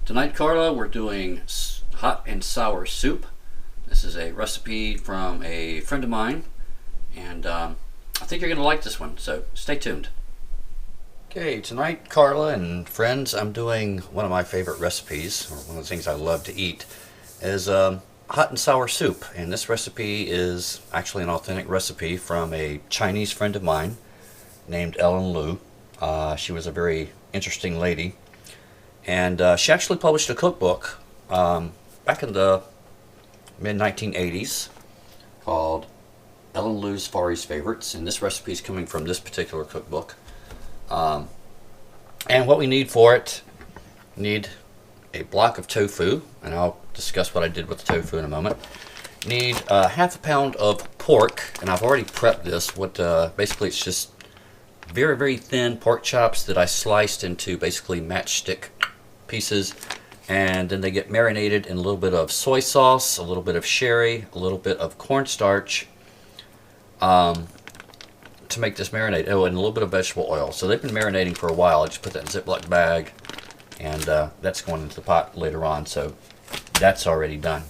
Tonight, Carla, we're doing hot and sour soup. This is a recipe from a friend of mine, and I think you're going to like this one, so stay tuned. Okay, tonight, Carla and friends, I'm doing one of my favorite recipes, or one of the things I love to eat, is hot and sour soup. And this recipe is actually an authentic recipe from a Chinese friend of mine named Ellen Lu. She was a very interesting lady. And she actually published a cookbook back in the mid-1980s called Ellen Lu's Far East Favorites, and this recipe is coming from this particular cookbook. And what we need for it, we need a block of tofu, and I'll discuss what I did with the tofu in a moment. Need half a pound of pork, and I've already prepped this. Basically it's just very, very thin pork chops that I sliced into basically matchstick pieces, and then they get marinated in a little bit of soy sauce, a little bit of sherry, a little bit of cornstarch to make this marinade. Oh, and a little bit of vegetable oil. So they've been marinating for a while. I just put that in a Ziploc bag, and that's going into the pot later on, so that's already done.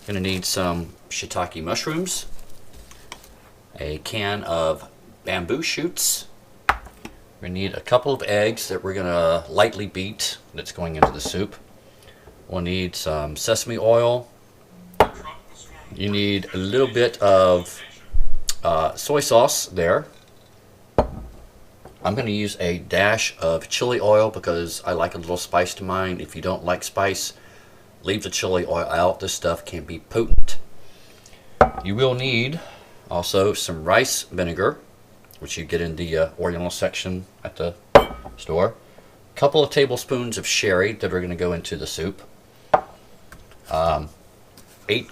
Gonna need some shiitake mushrooms, a can of bamboo shoots. We need a couple of eggs that we're going to lightly beat that's going into the soup. We'll need some sesame oil. You need a little bit of soy sauce there. I'm going to use a dash of chili oil because I like a little spice to mine. If you don't like spice, leave the chili oil out. This stuff can be potent. You will need also some rice vinegar, which you get in the Oriental section at the store. A couple of tablespoons of sherry that are going to go into the soup. 8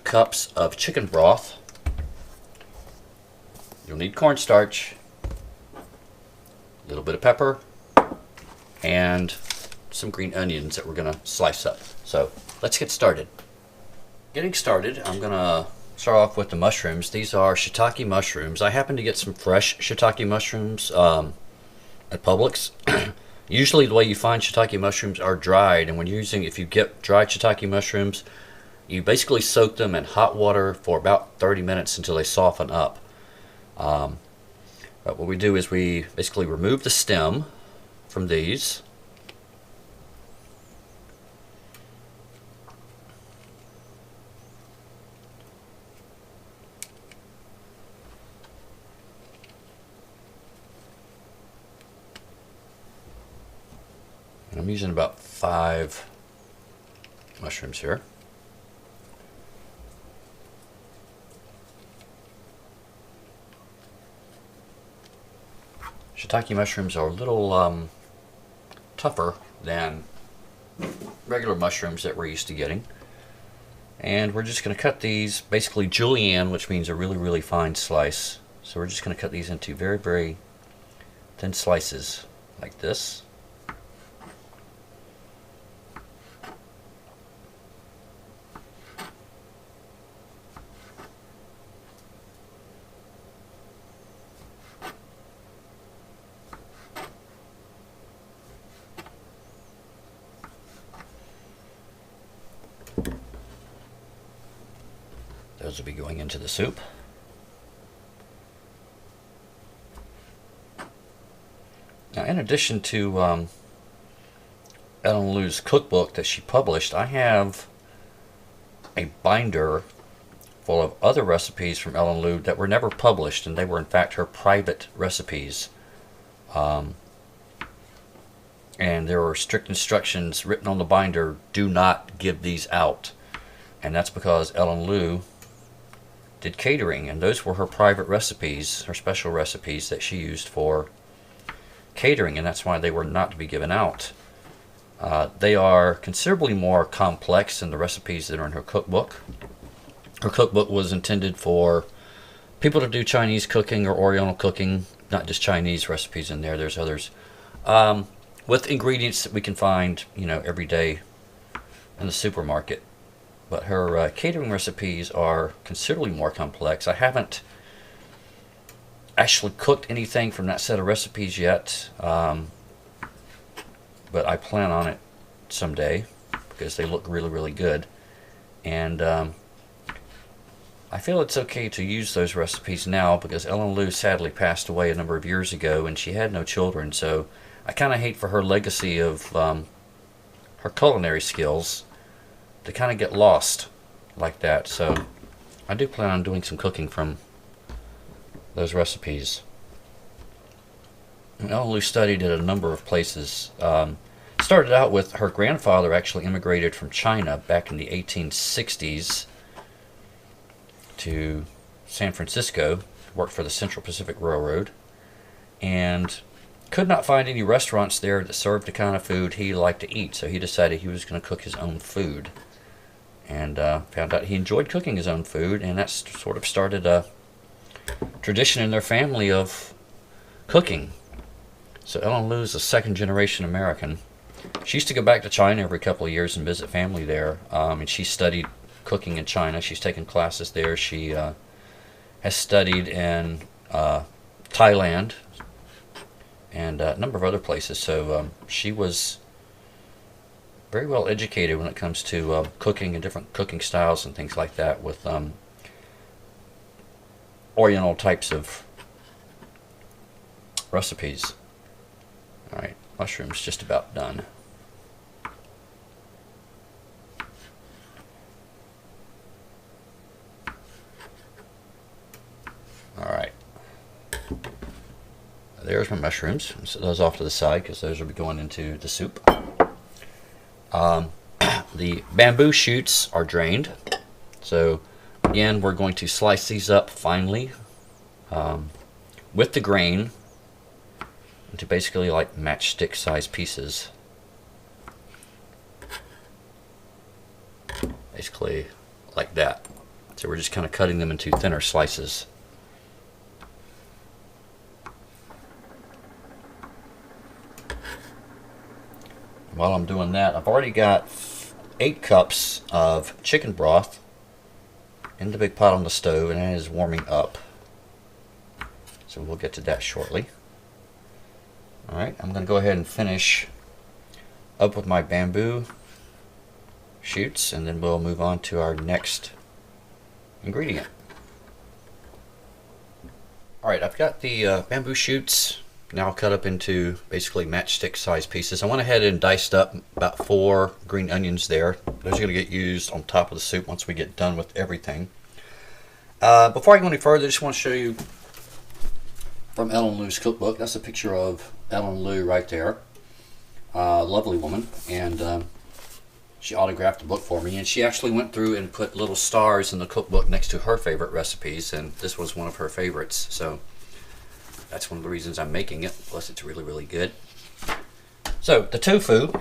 cups of chicken broth. You'll need cornstarch, a little bit of pepper, and some green onions that we're going to slice up. So let's get started. Getting started, I'm going to start off with the mushrooms. These are shiitake mushrooms. I happen to get some fresh shiitake mushrooms at Publix. Usually the way you find shiitake mushrooms are dried, and if you get dried shiitake mushrooms, you basically soak them in hot water for about 30 minutes until they soften up. But what we do is we basically remove the stem from these. And I'm using about 5 mushrooms here. Shiitake mushrooms are a little tougher than regular mushrooms that we're used to getting. And we're just going to cut these basically julienne, which means a really, really fine slice. So we're just going to cut these into very, very thin slices like this. Those will be going into the soup. Now, in addition to Ellen Lu's cookbook that she published, I have a binder full of other recipes from Ellen Lu that were never published, and they were in fact her private recipes. And there were strict instructions written on the binder: do not give these out. And that's because Ellen Lu did catering, and those were her private recipes, her special recipes that she used for catering, and that's why they were not to be given out. They are considerably more complex than the recipes that are in her cookbook. Her cookbook was intended for people to do Chinese cooking or Oriental cooking, not just Chinese recipes in there. There's others with ingredients that we can find, every day in the supermarket. But her catering recipes are considerably more complex. I haven't actually cooked anything from that set of recipes yet, but I plan on it someday because they look really, really good. And I feel it's okay to use those recipes now because Ellen Lou sadly passed away a number of years ago and she had no children, so I kind of hate for her legacy of her culinary skills to kind of get lost like that. So I do plan on doing some cooking from those recipes. Ellen Lou studied at a number of places. Started out with her grandfather actually immigrated from China back in the 1860s to San Francisco, worked for the Central Pacific Railroad, and could not find any restaurants there that served the kind of food he liked to eat, so he decided he was going to cook his own food. And found out he enjoyed cooking his own food, and that sort of started a tradition in their family of cooking. So Ellen Lou is a second-generation American. She used to go back to China every couple of years and visit family there, and she studied cooking in China. She's taken classes there. She has studied in Thailand and a number of other places. So she was very well educated when it comes to cooking and different cooking styles and things like that with Oriental types of recipes. Alright, mushrooms just about done. Alright, there's my mushrooms. Set those off to the side because those will be going into the soup. The bamboo shoots are drained, so again we're going to slice these up finely with the grain into basically like matchstick size pieces. Basically like that. So we're just kind of cutting them into thinner slices. While I'm doing that, I've already got 8 cups of chicken broth in the big pot on the stove, and it is warming up. So we'll get to that shortly. Alright, I'm going to go ahead and finish up with my bamboo shoots, and then we'll move on to our next ingredient. Alright, I've got the bamboo shoots now cut up into basically matchstick size pieces. I went ahead and diced up about 4 green onions there. Those are going to get used on top of the soup once we get done with everything. Before I go any further, I just want to show you from Ellen Lou's cookbook. That's a picture of Ellen Lou right there. Lovely woman, and she autographed the book for me, and she actually went through and put little stars in the cookbook next to her favorite recipes, and this was one of her favorites, so that's one of the reasons I'm making it. Plus it's really, really good. So the tofu,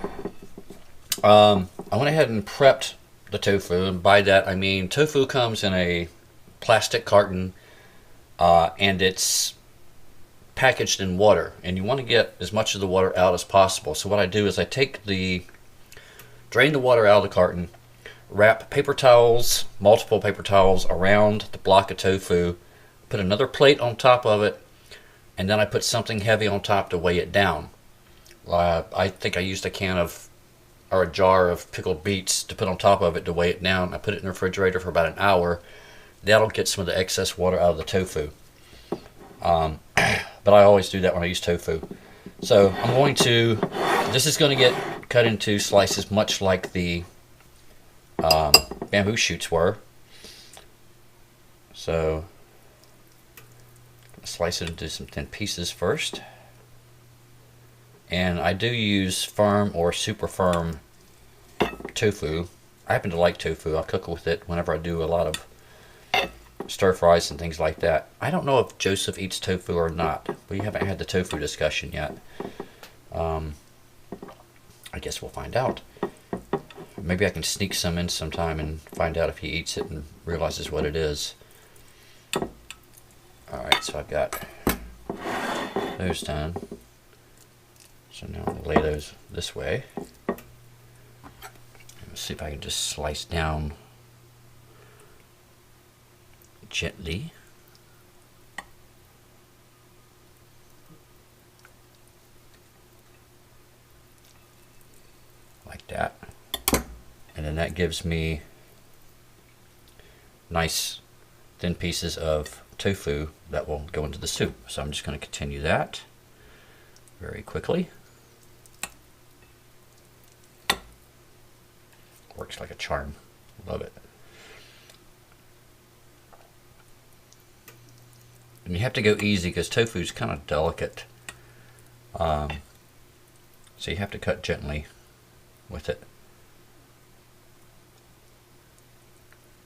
I went ahead and prepped the tofu, and by that I mean tofu comes in a plastic carton and it's packaged in water, and you want to get as much of the water out as possible. So what I do is I drain the water out of the carton, wrap paper towels, multiple paper towels around the block of tofu, put another plate on top of it, and then I put something heavy on top to weigh it down. I think I used a jar of pickled beets to put on top of it to weigh it down. I put it in the refrigerator for about an hour. That'll get some of the excess water out of the tofu. But I always do that when I use tofu. So this is going to get cut into slices much like the bamboo shoots were. So slice it into some thin pieces first. And I do use firm or super firm tofu. I happen to like tofu. I'll cook with it whenever I do a lot of stir fries and things like that. I don't know if Joseph eats tofu or not. We haven't had the tofu discussion yet. I guess we'll find out. Maybe I can sneak some in sometime and find out if he eats it and realizes what it is. Alright, so I've got those done. So now I'm going to lay those this way. Let's see if I can just slice down gently. Like that. And then that gives me nice thin pieces of tofu that will go into the soup. So I'm just going to continue that very quickly. Works like a charm. Love it. And you have to go easy because tofu is kind of delicate. So you have to cut gently with it.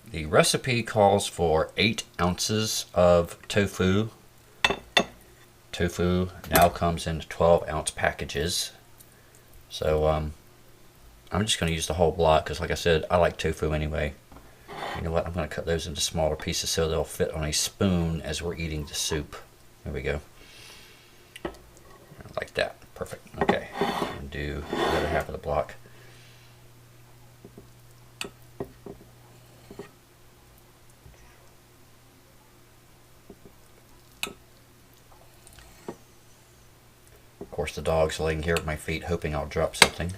The recipe calls for 8 ounces of tofu. Tofu now comes in 12-ounce packages. So I'm just going to use the whole block because, like I said, I like tofu anyway. You know what? I'm going to cut those into smaller pieces so they'll fit on a spoon as we're eating the soup. There we go. Like that. Perfect. Okay. And do the other half of the block. Of course, the dog's laying here at my feet hoping I'll drop something.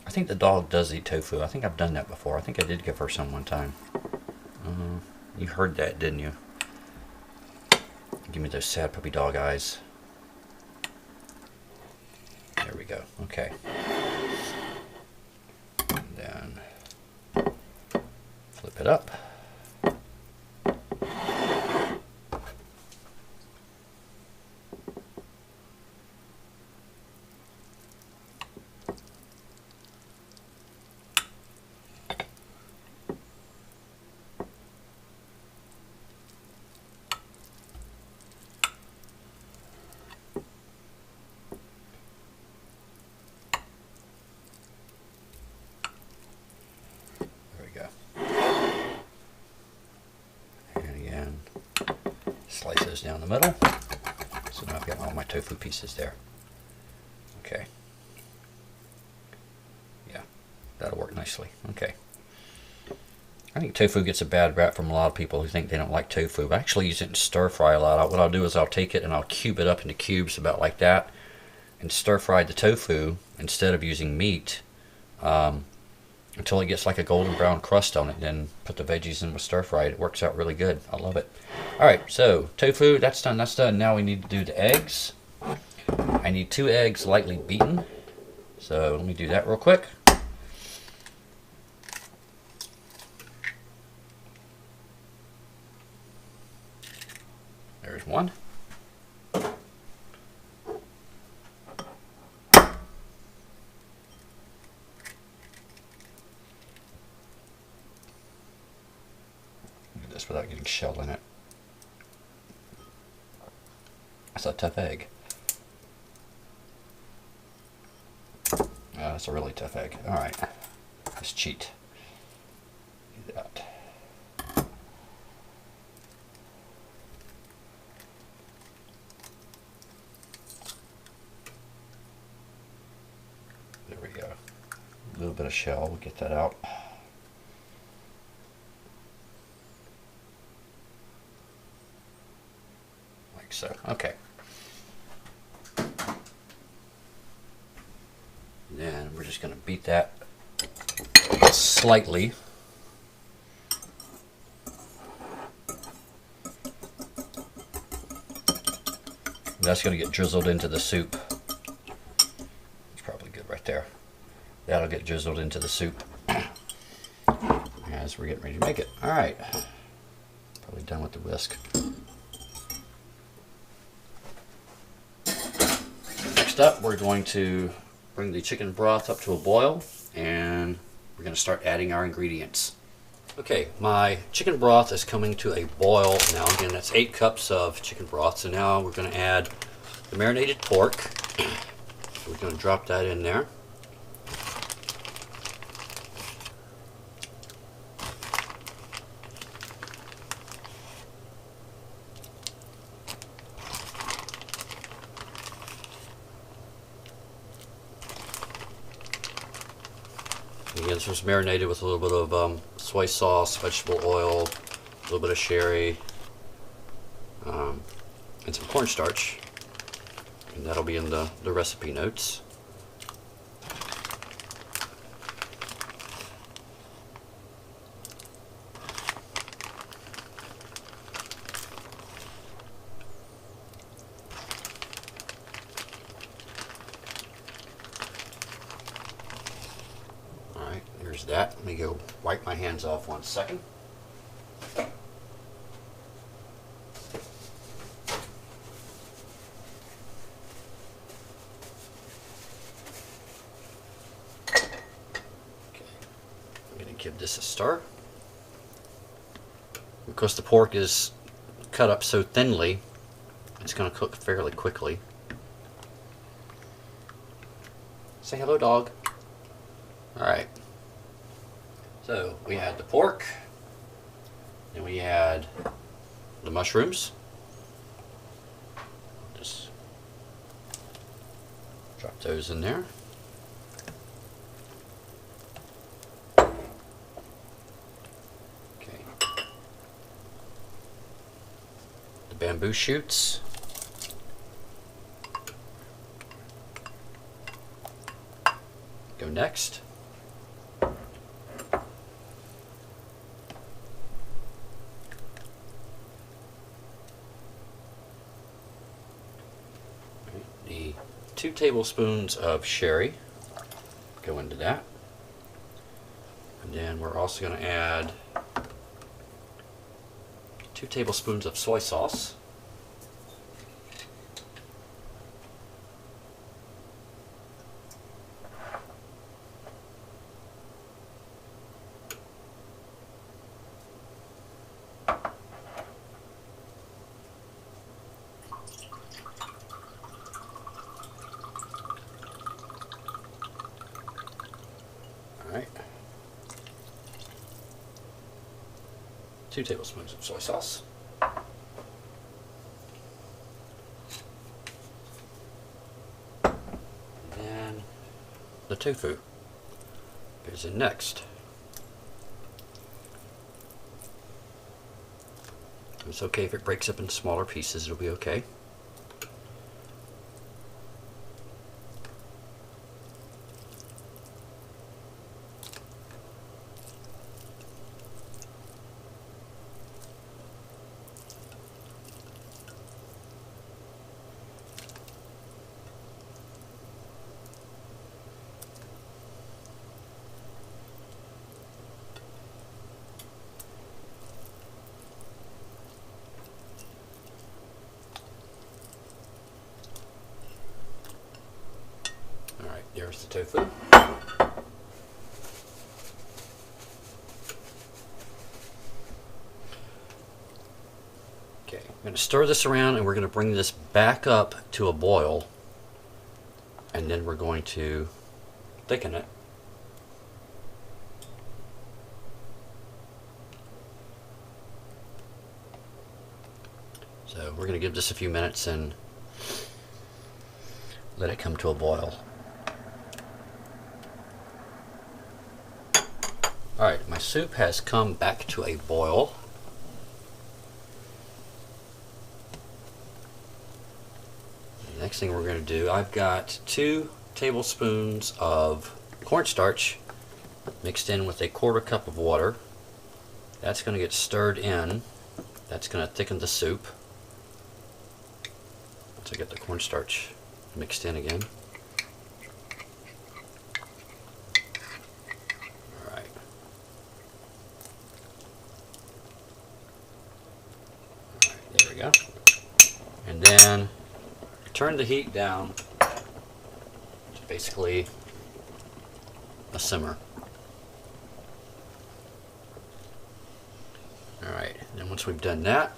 I think the dog does eat tofu. I think I've done that before. I think I did give her some one time. You heard that, didn't you? Give me those sad puppy dog eyes. There we go. Okay. And then flip it up. Slice those down the middle. So now I've got all my tofu pieces there. Okay. Yeah, that'll work nicely. Okay. I think tofu gets a bad rap from a lot of people who think they don't like tofu. I actually use it in stir fry a lot. What I'll do is I'll take it and I'll cube it up into cubes about like that and stir fry the tofu instead of using meat until it gets like a golden brown crust on it. Then put the veggies in with stir fry. It works out really good. I love it. Alright, so tofu, that's done, that's done. Now we need to do the eggs. I need 2 eggs lightly beaten. So let me do that real quick. There's one. Do this without getting shell in it. That's a tough egg. That's a really tough egg. Alright. Let's cheat. Do that. There we go. A little bit of shell. We'll get that out. Like so. Okay. Then we're just going to beat that slightly. That's going to get drizzled into the soup. It's probably good right there. That'll get drizzled into the soup as we're getting ready to make it. Alright. Probably done with the whisk. Next up, we're going to bring the chicken broth up to a boil, and we're going to start adding our ingredients. Okay, my chicken broth is coming to a boil now. Again, that's 8 cups of chicken broth. So now we're going to add the marinated pork. So we're going to drop that in there. Again, this was marinated with a little bit of soy sauce, vegetable oil, a little bit of sherry, and some cornstarch. And that'll be in the recipe notes. there's that. Let me go wipe my hands off 1 second. Give this a stir. Because the pork is cut up so thinly, it's going to cook fairly quickly. Say hello, dog. Alright. So we had the pork, and we had the mushrooms. Just drop those in there. Bamboo shoots. Go next. The 2 tablespoons of sherry go into that. And then we're also going to add 2 tablespoons of soy sauce. Alright. 2 tablespoons of soy sauce. And the tofu goes in next. It's okay if it breaks up into smaller pieces, it'll be okay. There's the tofu. Okay, I'm going to stir this around and we're going to bring this back up to a boil, and then we're going to thicken it. So we're going to give this a few minutes and let it come to a boil. Alright, my soup has come back to a boil. The next thing we're going to do, I've got 2 tablespoons of cornstarch mixed in with a 1/4 cup of water. That's going to get stirred in. That's going to thicken the soup. Once I get the cornstarch mixed in again. And then turn the heat down to basically a simmer. Alright, then once we've done that,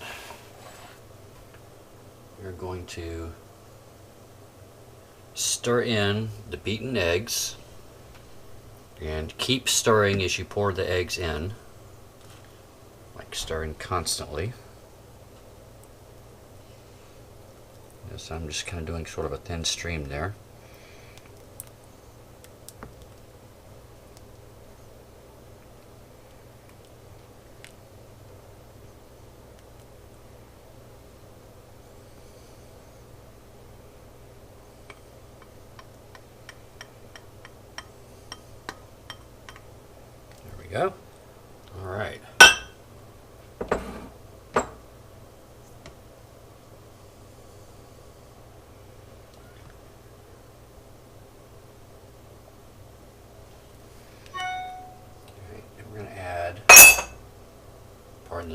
we're going to stir in the beaten eggs and keep stirring as you pour the eggs in, like stirring constantly. So I'm just kind of doing sort of a thin stream there. There we go. All right.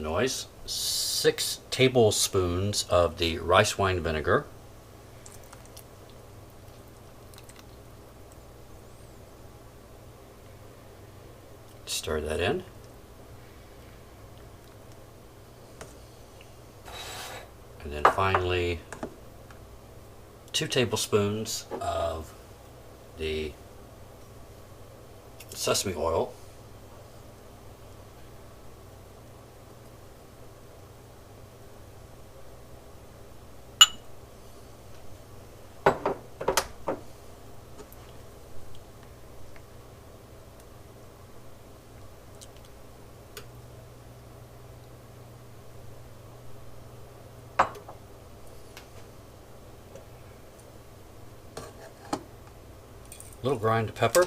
the noise. 6 tablespoons of the rice wine vinegar. Stir that in. And then finally 2 tablespoons of the sesame oil. Little grind pepper.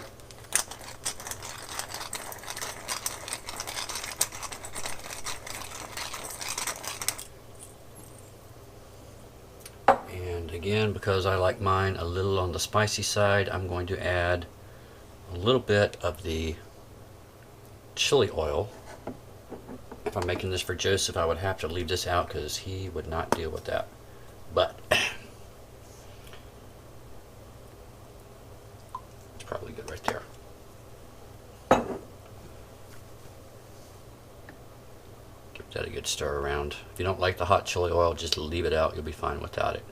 And again, because I like mine a little on the spicy side, I'm going to add a little bit of the chili oil. If I'm making this for Joseph, I would have to leave this out because he would not deal with that. But probably good right there. Give that a good stir around. If you don't like the hot chili oil, just leave it out. You'll be fine without it.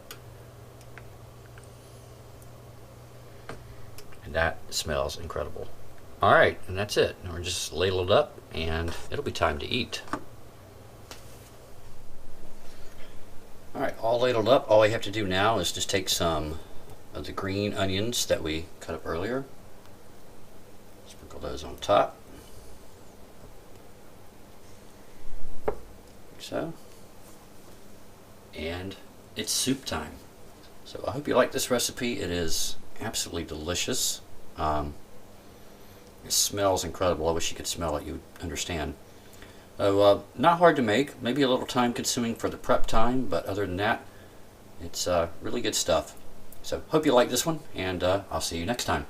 And that smells incredible. Alright, and that's it. Now we're just ladle it up and it'll be time to eat. Alright, all ladled up. All I have to do now is just take some of the green onions that we cut up earlier. Sprinkle those on top. Like so. And it's soup time. So I hope you like this recipe. It is absolutely delicious. It smells incredible. I wish you could smell it. You would understand. So not hard to make. Maybe a little time consuming for the prep time, but other than that, it's really good stuff. So hope you like this one, and I'll see you next time.